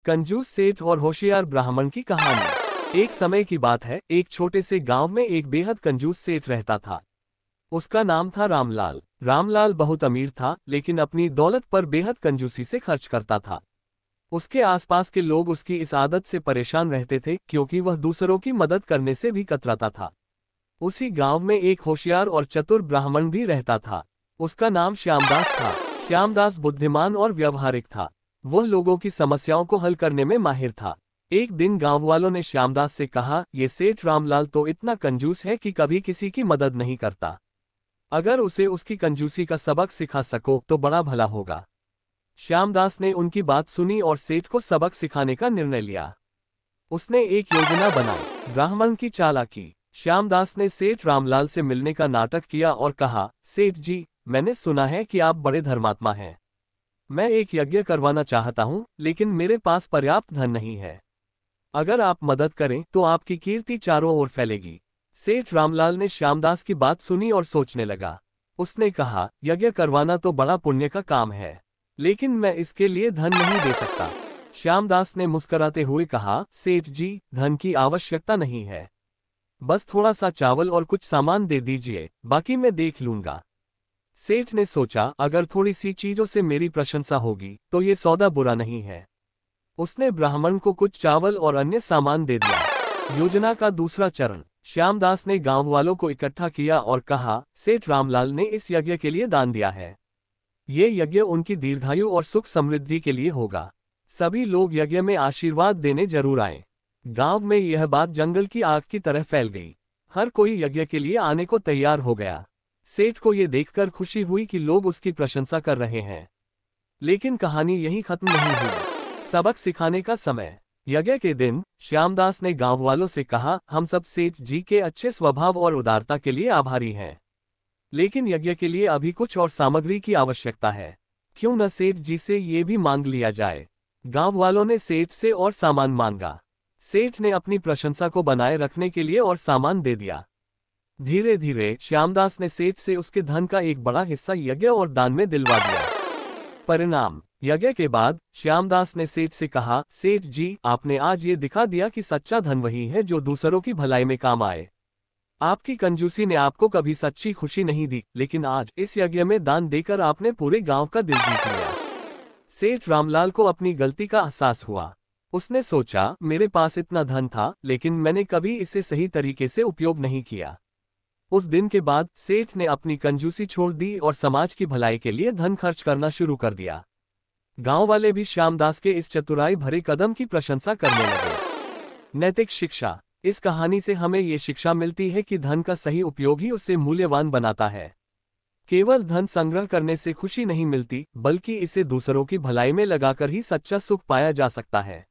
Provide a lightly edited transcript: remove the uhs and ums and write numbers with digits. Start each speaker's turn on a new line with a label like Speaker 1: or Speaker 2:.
Speaker 1: कंजूस सेठ और होशियार ब्राह्मण की कहानी। एक समय की बात है, एक छोटे से गांव में एक बेहद कंजूस सेठ रहता था। उसका नाम था रामलाल। रामलाल बहुत अमीर था, लेकिन अपनी दौलत पर बेहद कंजूसी से खर्च करता था। उसके आसपास के लोग उसकी इस आदत से परेशान रहते थे, क्योंकि वह दूसरों की मदद करने से भी कतराता था। उसी गांव में एक होशियार और चतुर ब्राह्मण भी रहता था। उसका नाम श्यामदास था। श्यामदास बुद्धिमान और व्यावहारिक था। वह लोगों की समस्याओं को हल करने में माहिर था। एक दिन गांव वालों ने श्यामदास से कहा, ये सेठ रामलाल तो इतना कंजूस है कि कभी किसी की मदद नहीं करता। अगर उसे उसकी कंजूसी का सबक सिखा सको तो बड़ा भला होगा। श्यामदास ने उनकी बात सुनी और सेठ को सबक सिखाने का निर्णय लिया। उसने एक योजना बनाई। ब्राह्मण की चालाकी। श्यामदास ने सेठ रामलाल से मिलने का नाटक किया और कहा, सेठ जी, मैंने सुना है कि आप बड़े धर्मात्मा हैं। मैं एक यज्ञ करवाना चाहता हूं, लेकिन मेरे पास पर्याप्त धन नहीं है। अगर आप मदद करें तो आपकी कीर्ति चारों ओर फैलेगी। सेठ रामलाल ने श्यामदास की बात सुनी और सोचने लगा। उसने कहा, यज्ञ करवाना तो बड़ा पुण्य का काम है, लेकिन मैं इसके लिए धन नहीं दे सकता। श्यामदास ने मुस्कुराते हुए कहा, सेठ जी, धन की आवश्यकता नहीं है। बस थोड़ा सा चावल और कुछ सामान दे दीजिए, बाकी मैं देख लूंगा। सेठ ने सोचा, अगर थोड़ी सी चीजों से मेरी प्रशंसा होगी तो ये सौदा बुरा नहीं है। उसने ब्राह्मण को कुछ चावल और अन्य सामान दे दिया। योजना का दूसरा चरण। श्यामदास ने गांव वालों को इकट्ठा किया और कहा, सेठ रामलाल ने इस यज्ञ के लिए दान दिया है। ये यज्ञ उनकी दीर्घायु और सुख समृद्धि के लिए होगा। सभी लोग यज्ञ में आशीर्वाद देने जरूर आए। गांव में यह बात जंगल की आग की तरह फैल गई। हर कोई यज्ञ के लिए आने को तैयार हो गया। सेठ को यह देखकर खुशी हुई कि लोग उसकी प्रशंसा कर रहे हैं। लेकिन कहानी यहीं खत्म नहीं हुई। सबक सिखाने का समय। यज्ञ के दिन श्यामदास ने गांव वालों से कहा, हम सब सेठ जी के अच्छे स्वभाव और उदारता के लिए आभारी हैं, लेकिन यज्ञ के लिए अभी कुछ और सामग्री की आवश्यकता है। क्यों न सेठ जी से ये भी मांग लिया जाए। गांव वालों ने सेठ से और सामान मांगा। सेठ ने अपनी प्रशंसा को बनाए रखने के लिए और सामान दे दिया। धीरे धीरे श्यामदास ने सेठ से उसके धन का एक बड़ा हिस्सा यज्ञ और दान में दिलवा दिया। परिणाम। यज्ञ के बाद श्यामदास ने सेठ से कहा, सेठ जी, आपने आज ये दिखा दिया कि सच्चा धन वही है जो दूसरों की भलाई में काम आए। आपकी कंजूसी ने आपको कभी सच्ची खुशी नहीं दी, लेकिन आज इस यज्ञ में दान देकर आपने पूरे गांव का दिल जीत लिया। सेठ रामलाल को अपनी गलती का एहसास हुआ। उसने सोचा, मेरे पास इतना धन था, लेकिन मैंने कभी इसे सही तरीके से उपयोग नहीं किया। उस दिन के बाद सेठ ने अपनी कंजूसी छोड़ दी और समाज की भलाई के लिए धन खर्च करना शुरू कर दिया। गांव वाले भी श्यामदास के इस चतुराई भरे कदम की प्रशंसा करने लगे। नैतिक शिक्षा। इस कहानी से हमें ये शिक्षा मिलती है कि धन का सही उपयोग ही उसे मूल्यवान बनाता है। केवल धन संग्रह करने से खुशी नहीं मिलती, बल्कि इसे दूसरों की भलाई में लगाकर ही सच्चा सुख पाया जा सकता है।